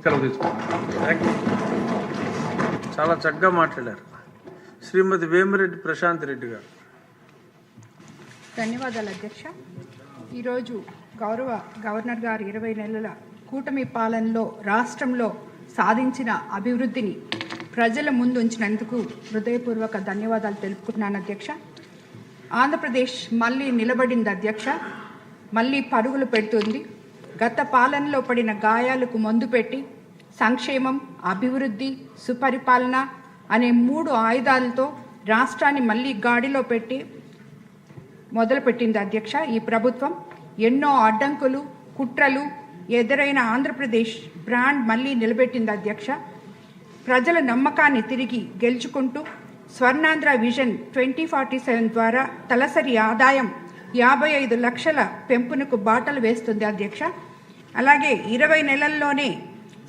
సెలవు తీసుకుంటాను. చాలా చక్కగా మాట్లాడారు శ్రీమతి వేమిరెడ్డి ప్రశాంత్ రెడ్డి గారు. ధన్యవాదాలు అధ్యక్ష. ఈరోజు గౌరవ గవర్నర్ గారు 20 నెలల కూటమి పాలనలో రాష్ట్రంలో సాధించిన అభివృద్ధిని ప్రజల ముందు ఉంచినందుకు హృదయపూర్వక ధన్యవాదాలు తెలుపుకుంటున్నాను అధ్యక్ష. ఆంధ్రప్రదేశ్ మళ్ళీ నిలబడింది అధ్యక్ష, మళ్ళీ పరుగులు పెడుతుంది. గత పాలనలో పడిన గాయాలకు మందు పెట్టి సంక్షేమం, అభివృద్ధి, సుపరిపాలన అనే 3 ఆయుధాలతో రాష్ట్రాన్ని మళ్ళీ గాడిలో పెట్టి మొదలుపెట్టింది అధ్యక్ష. ఈ ప్రభుత్వం ఎన్నో అడ్డంకులు, కుట్రలు ఎదురైన ఆంధ్రప్రదేశ్ బ్రాండ్ మళ్ళీ నిలబెట్టింది అధ్యక్ష. ప్రజల నమ్మకాన్ని తిరిగి గెలుచుకుంటూ స్వర్ణాంధ్ర విజన్ 2047 ద్వారా తలసరి ఆదాయం 55 లక్షల పెంపునకు బాటలు వేస్తుంది అధ్యక్ష. అలాగే 20 నెలల్లోనే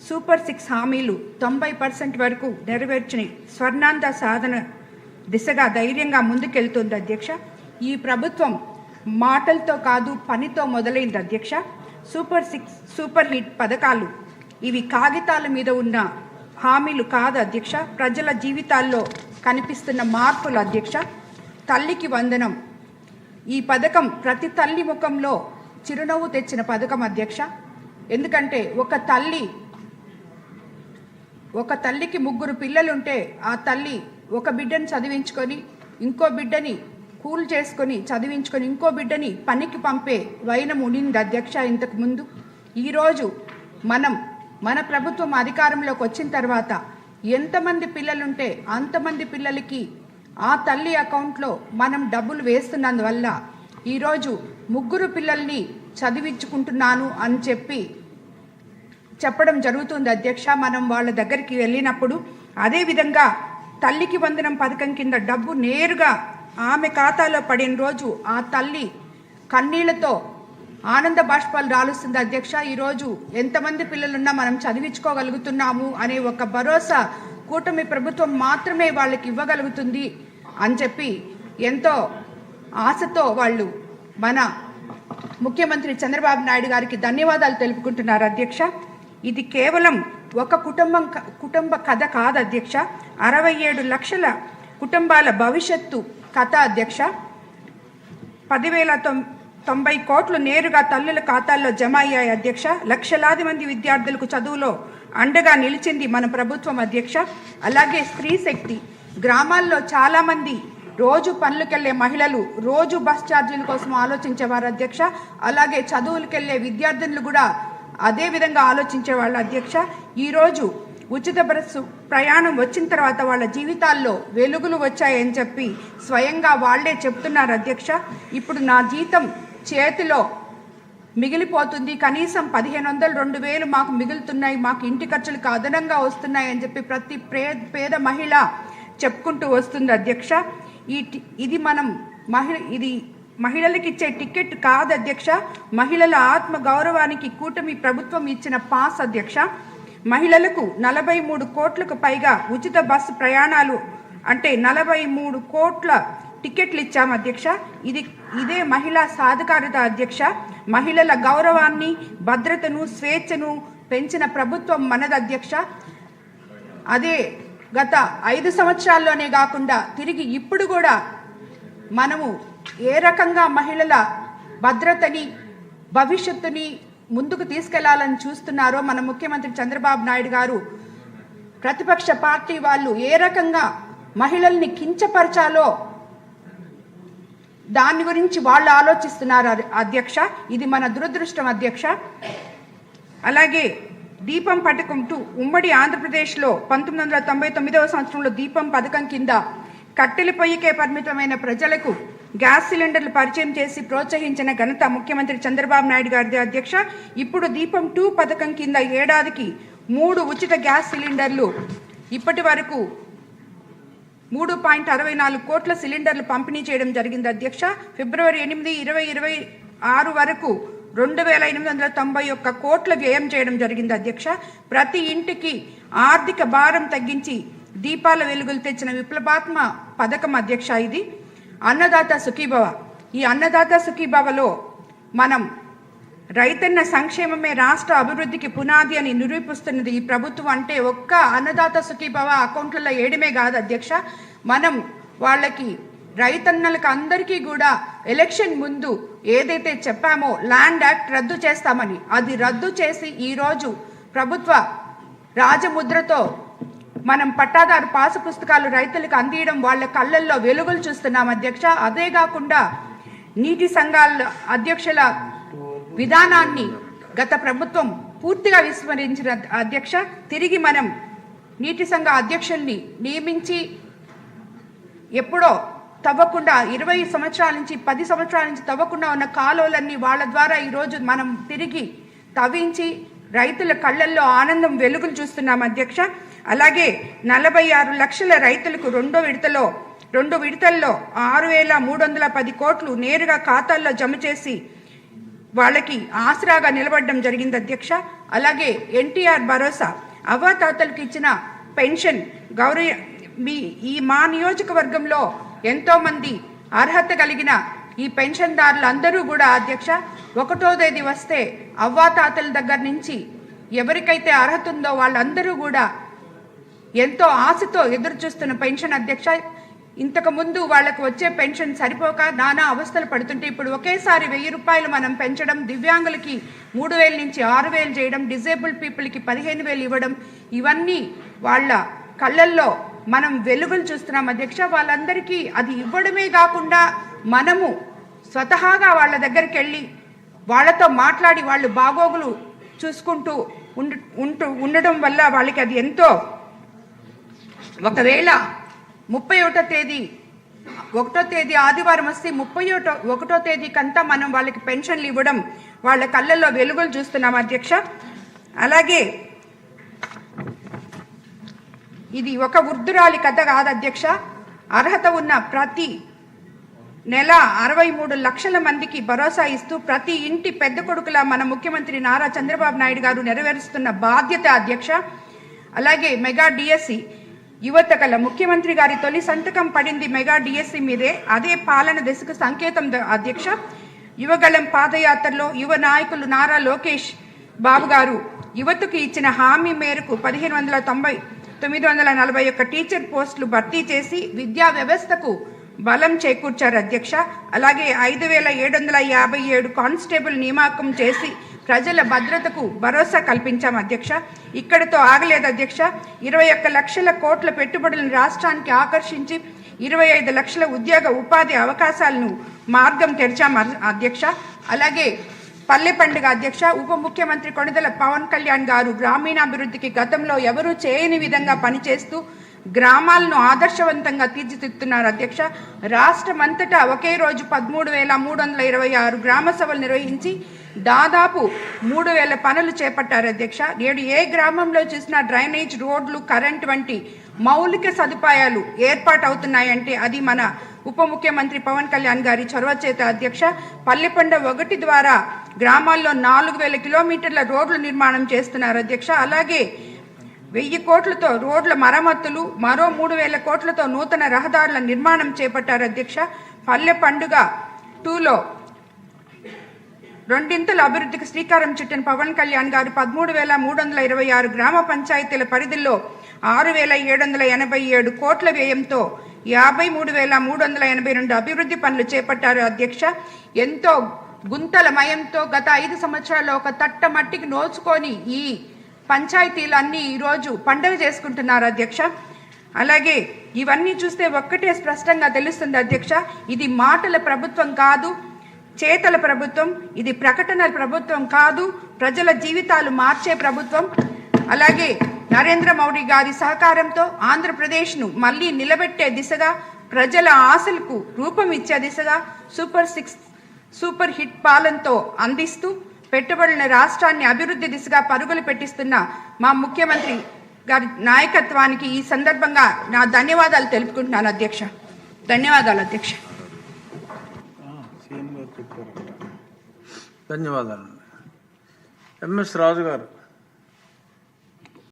సూపర్ 6 హామీలు 90% వరకు నెరవేర్చిన స్వర్ణాంధ్ర సాధన దిశగా ధైర్యంగా ముందుకెళ్తుంది అధ్యక్ష. ఈ ప్రభుత్వం మాటలతో కాదు పనితో మొదలైంది అధ్యక్ష. సూపర్ 6 సూపర్ హిట్ పథకాలు ఇవి కాగితాల మీద ఉన్న హామీలు కాదు అధ్యక్ష, ప్రజల జీవితాల్లో కనిపిస్తున్న మార్పులు అధ్యక్ష. తల్లికి వందనం ఈ పథకం ప్రతి తల్లి ముఖంలో చిరునవ్వు తెచ్చిన పథకం అధ్యక్ష. ఎందుకంటే ఒక తల్లికి 3 పిల్లలుంటే ఆ తల్లి ఒక బిడ్డని చదివించుకొని ఇంకో బిడ్డని కూల్ చేసుకొని చదివించుకొని ఇంకో బిడ్డని పనికి పంపే వైనం ఉండింది అధ్యక్ష ఇంతకు ముందు. ఈరోజు మన ప్రభుత్వం అధికారంలోకి వచ్చిన తర్వాత ఎంతమంది పిల్లలుంటే అంతమంది పిల్లలకి ఆ తల్లి అకౌంట్లో మనం డబ్బులు వేస్తున్నందువల్ల ఈరోజు 3 పిల్లల్ని చదివించుకుంటున్నాను అని చెప్పడం జరుగుతుంది అధ్యక్ష. మనం వాళ్ళ దగ్గరికి వెళ్ళినప్పుడు అదేవిధంగా తల్లికి వందనం పథకం కింద డబ్బు నేరుగా ఆమె ఖాతాలో పడిన రోజు ఆ తల్లి కన్నీళ్లతో ఆనంద బాష్పాలు రాలుస్తుంది అధ్యక్ష. ఈరోజు ఎంతమంది పిల్లలున్నా మనం చదివించుకోగలుగుతున్నాము అనే ఒక భరోసా కూటమి ప్రభుత్వం మాత్రమే వాళ్ళకి ఇవ్వగలుగుతుంది అని చెప్పి ఎంతో ఆశతో వాళ్ళు మన ముఖ్యమంత్రి చంద్రబాబు నాయుడు గారికి ధన్యవాదాలు తెలుపుకుంటున్నారు అధ్యక్ష. ఇది కేవలం ఒక కుటుంబ కథ కాదు అధ్యక్ష, 67 లక్షల కుటుంబాల భవిష్యత్తు కథ అధ్యక్ష. 10,090 కోట్లు నేరుగా తల్లుల ఖాతాల్లో జమ అయ్యాయి అధ్యక్ష. లక్షలాది మంది విద్యార్థులకు చదువులో అండగా నిలిచింది మన ప్రభుత్వం అధ్యక్ష. అలాగే స్త్రీ శక్తి, గ్రామాల్లో చాలామంది రోజు పనులకెళ్లే మహిళలు రోజు బస్ ఛార్జీల కోసం ఆలోచించేవారు అధ్యక్ష. అలాగే చదువులకెళ్లే విద్యార్థులు కూడా అదే విధంగా ఆలోచించేవాళ్ళు అధ్యక్ష. ఈరోజు ఉచిత బస్సు ప్రయాణం వచ్చిన తర్వాత వాళ్ళ జీవితాల్లో వెలుగులు వచ్చాయని చెప్పి స్వయంగా వాళ్లే చెప్తున్నారు అధ్యక్ష. ఇప్పుడు నా జీతం చేతిలో మిగిలిపోతుంది, కనీసం 1,500 2,000 మాకు మిగులుతున్నాయి, మాకు ఇంటి ఖర్చులకు అదనంగా వస్తున్నాయి అని చెప్పి ప్రతి పేద మహిళ చెప్పుకుంటూ వస్తుంది అధ్యక్ష. ఇది మహిళలకు ఇచ్చే టికెట్ కాదు అధ్యక్ష, మహిళల ఆత్మ గౌరవానికి కూటమి ప్రభుత్వం ఇచ్చిన పాస్ అధ్యక్ష. మహిళలకు 43 కోట్లకు పైగా ఉచిత బస్సు ప్రయాణాలు అంటే 43 కోట్ల టికెట్లు ఇచ్చాం అధ్యక్ష. ఇదే మహిళా సాధికారత అధ్యక్ష. మహిళల గౌరవాన్ని, భద్రతను, స్వేచ్ఛను పెంచిన ప్రభుత్వం మనది అధ్యక్ష. అదే గత 5 సంవత్సరాల్లోనే కాకుండా తిరిగి ఇప్పుడు కూడా మనము ఏ రకంగా మహిళల భద్రతని, భవిష్యత్తుని ముందుకు తీసుకెళ్లాలని చూస్తున్నారో మన ముఖ్యమంత్రి చంద్రబాబు నాయుడు గారు, ప్రతిపక్ష పార్టీ వాళ్ళు ఏ రకంగా మహిళల్ని కించపరచాలో దాని గురించి వాళ్ళు ఆలోచిస్తున్నారు అధ్యక్ష. ఇది మన దురదృష్టం అధ్యక్ష. అలాగే దీపం పథకం 2 ఉమ్మడి ఆంధ్రప్రదేశ్లో 1999వ సంవత్సరంలో దీపం పథకం కింద కట్టెల పొయ్యికే పరిమితమైన ప్రజలకు గ్యాస్ సిలిండర్లు పరిచయం చేసి ప్రోత్సహించిన ఘనత ముఖ్యమంత్రి చంద్రబాబు నాయుడు గారిది అధ్యక్ష. ఇప్పుడు దీపం 2 పథకం కింద ఏడాదికి 3 ఉచిత గ్యాస్ సిలిండర్లు ఇప్పటి వరకు 3.64 కోట్ల సిలిండర్లు పంపిణీ చేయడం జరిగింది అధ్యక్ష. ఫిబ్రవరి 8, 2026 వరకు 2,891 కోట్ల వ్యయం చేయడం జరిగింది అధ్యక్ష. ప్రతి ఇంటికి ఆర్థిక భారం తగ్గించి దీపాల వెలుగులు తెచ్చిన విప్లవాత్మ పథకం అధ్యక్ష. ఇది అన్నదాత సుఖీభవ. ఈ అన్నదాత సుఖీభవలో మనం రైతన్న సంక్షేమమే రాష్ట్ర అభివృద్ధికి పునాది అని నిరూపిస్తున్నది ఈ ప్రభుత్వం. అంటే ఒక్క అన్నదాత సుఖీభవ అకౌంట్లలో వేయడమే కాదు అధ్యక్ష, మనం వాళ్ళకి రైతన్నలకు అందరికీ కూడా ఎలక్షన్ ముందు ఏదైతే చెప్పామో ల్యాండ్ యాక్ట్ రద్దు చేస్తామని, అది రద్దు చేసి ఈరోజు ప్రభుత్వ రాజముద్రతో మనం పట్టాదారు పాసు పుస్తకాలు రైతులకు అందియడం వాళ్ళ కళ్ళల్లో వెలుగులు చూస్తున్నాం అధ్యక్ష. అదే కాకుండా నీటి సంఘాల అధ్యక్షుల విధానాన్ని గత ప్రభుత్వం పూర్తిగా విస్మరించిన అధ్యక్ష. తిరిగి మనం నీటి సంఘ అధ్యక్షుల్ని నియమించి ఎప్పుడో తవ్వకుండా 20 సంవత్సరాల నుంచి 10 సంవత్సరాల నుంచి తవ్వకుండా ఉన్న కాలువలన్నీ వాళ్ళ ద్వారా ఈరోజు మనం తిరిగి తవ్వించి రైతుల కళ్ళల్లో ఆనందం వెలుగులు చూస్తున్నాం అధ్యక్ష. అలాగే 46 లక్షల రైతులకు రెండు విడతల్లో 6,310 కోట్లు నేరుగా ఖాతాల్లో జమ చేసి వాళ్ళకి ఆసరాగా నిలబడడం జరిగింది అధ్యక్ష. అలాగే ఎన్టీఆర్ భరోసా, అవ్వాతాతలకు ఇచ్చిన పెన్షన్ మా నియోజకవర్గంలో ఎంతోమంది అర్హత కలిగిన ఈ పెన్షన్దారులందరూ కూడా అధ్యక్ష 1వ తేదీ వస్తే అవ్వాతాతల దగ్గర నుంచి ఎవరికైతే అర్హత ఉందో వాళ్ళందరూ కూడా ఎంతో ఆశతో ఎదురు చూస్తున్న పెన్షన్ అధ్యక్ష. ఇంతకుముందు వాళ్ళకు వచ్చే పెన్షన్ సరిపోక నానా అవస్థలు పడుతుంటే ఇప్పుడు ఒకేసారి 1000 రూపాయలు మనం పెంచడం, దివ్యాంగులకి 3,000 నుంచి 6,000 చేయడం, డిజేబుల్డ్ పీపుల్కి 15,000 ఇవ్వడం, ఇవన్నీ వాళ్ళ కళ్ళల్లో మనం వెలుగులు చూస్తున్నాం అధ్యక్ష. వాళ్ళందరికీ అది ఇవ్వడమే కాకుండా మనము స్వతహాగా వాళ్ళ దగ్గరికి వెళ్ళి వాళ్ళతో మాట్లాడి వాళ్ళు బాగోగులు చూసుకుంటూ ఉండడం వల్ల వాళ్ళకి అది ఎంతో, ఒకవేళ 1వ తేదీ ఆదివారం వస్తే 31వ తేదీకంతా మనం వాళ్ళకి పెన్షన్లు ఇవ్వడం వాళ్ళ కళ్ళల్లో వెలుగులు చూస్తున్నాం అధ్యక్ష. అలాగే ఇది ఒక వృద్ధురాలి కథ కాదు అధ్యక్ష. అర్హత ఉన్న ప్రతి నెల 63 లక్షల మందికి భరోసా ఇస్తూ ప్రతి ఇంటి పెద్ద కొడుకులా మన ముఖ్యమంత్రి నారా చంద్రబాబు నాయుడు గారు నెరవేరుస్తున్న బాధ్యత అధ్యక్ష. అలాగే మెగా డిఎస్సి యువత కల ముఖ్యమంత్రి గారి తొలి సంతకం పడింది మెగా డిఎస్సి మీదే. అదే పాలన దశకు సంకేతం అధ్యక్ష. యువగళం పాదయాత్రలో యువ నాయకులు నారా లోకేష్ బాబు గారు యువతకు ఇచ్చిన హామీ మేరకు 941 టీచర్ పోస్టులు భర్తీ చేసి విద్యా వ్యవస్థకు బలం చేకూర్చారు అధ్యక్ష. అలాగే 5,757 కానిస్టేబుల్ నియామకం చేసి ప్రజల భద్రతకు భరోసా కల్పించాం అధ్యక్ష. ఇక్కడితో ఆగలేదు అధ్యక్ష. 21 లక్షల కోట్ల పెట్టుబడులను రాష్ట్రానికి ఆకర్షించి 25 లక్షల ఉద్యోగ ఉపాధి అవకాశాలను మార్గం తెరిచాం అధ్యక్ష. అలాగే పల్లె పండుగ అధ్యక్ష. ఉప ముఖ్యమంత్రి కొణిదెల పవన్ కళ్యాణ్ గారు గ్రామీణాభివృద్ధికి గతంలో ఎవరూ చేయని విధంగా పనిచేస్తూ గ్రామాలను ఆదర్శవంతంగా తీర్చిదిద్దుతున్నారు అధ్యక్ష. రాష్ట్రమంతటా ఒకే రోజు 13,326 గ్రామ సభలు నిర్వహించి దాదాపు 3,000 పనులు చేపట్టారు అధ్యక్ష. నేడు ఏ గ్రామంలో చూసినా డ్రైనేజ్, రోడ్లు, కరెంట్ వంటి మౌలిక సదుపాయాలు ఏర్పాటు అవుతున్నాయంటే అది మన ఉప ముఖ్యమంత్రి పవన్ కళ్యాణ్ గారి చొరవ చేత అధ్యక్ష. పల్లెపండ 1 ద్వారా గ్రామాల్లో 4,000 కిలోమీటర్ల రోడ్లు నిర్మాణం చేస్తున్నారు అధ్యక్ష. అలాగే 1,000 కోట్లతో రోడ్ల మరమ్మతులు, మరో 3,000 కోట్లతో నూతన రహదారుల నిర్మాణం చేపట్టారు అధ్యక్ష. పల్లె పండుగ 2లో రెండింతల అభివృద్ధికి శ్రీకారం చుట్టిన పవన్ కళ్యాణ్ గారు 13,326 గ్రామ పంచాయతీల పరిధిలో 6,787 కోట్ల వ్యయంతో 53,382 అభివృద్ధి పనులు చేపట్టారు అధ్యక్ష. ఎంతో గుంతలమయంతో గత 5 సంవత్సరాల్లో ఒక తట్ట మట్టికి నోచుకొని ఈ పంచాయతీలన్నీ ఈరోజు పండుగ చేసుకుంటున్నారు అధ్యక్ష. అలాగే ఇవన్నీ చూస్తే ఒక్కటే స్పష్టంగా తెలుస్తుంది అధ్యక్ష, ఇది మాటల ప్రభుత్వం కాదు, చేతల ప్రభుత్వం. ఇది ప్రకటనల ప్రభుత్వం కాదు, ప్రజల జీవితాలు మార్చే ప్రభుత్వం. అలాగే నరేంద్ర మోడీ గారి సహకారంతో ఆంధ్రప్రదేశ్ను మళ్ళీ నిలబెట్టే దిశగా, ప్రజల ఆశలకు రూపం ఇచ్చే దిశగా సూపర్ హిట్ పాలనతో అందిస్తూ పెట్టుబడుల రాష్ట్రాన్ని అభివృద్ధి దిశగా పరుగులు పెట్టిస్తున్న మా ముఖ్యమంత్రి గారి నాయకత్వానికి ఈ సందర్భంగా నా ధన్యవాదాలు తెలుపుకుంటున్నాను అధ్యక్ష. ధన్యవాదాలు అధ్యక్ష. ధన్యవాదాలు. ఎంఎస్ రాజు గారు.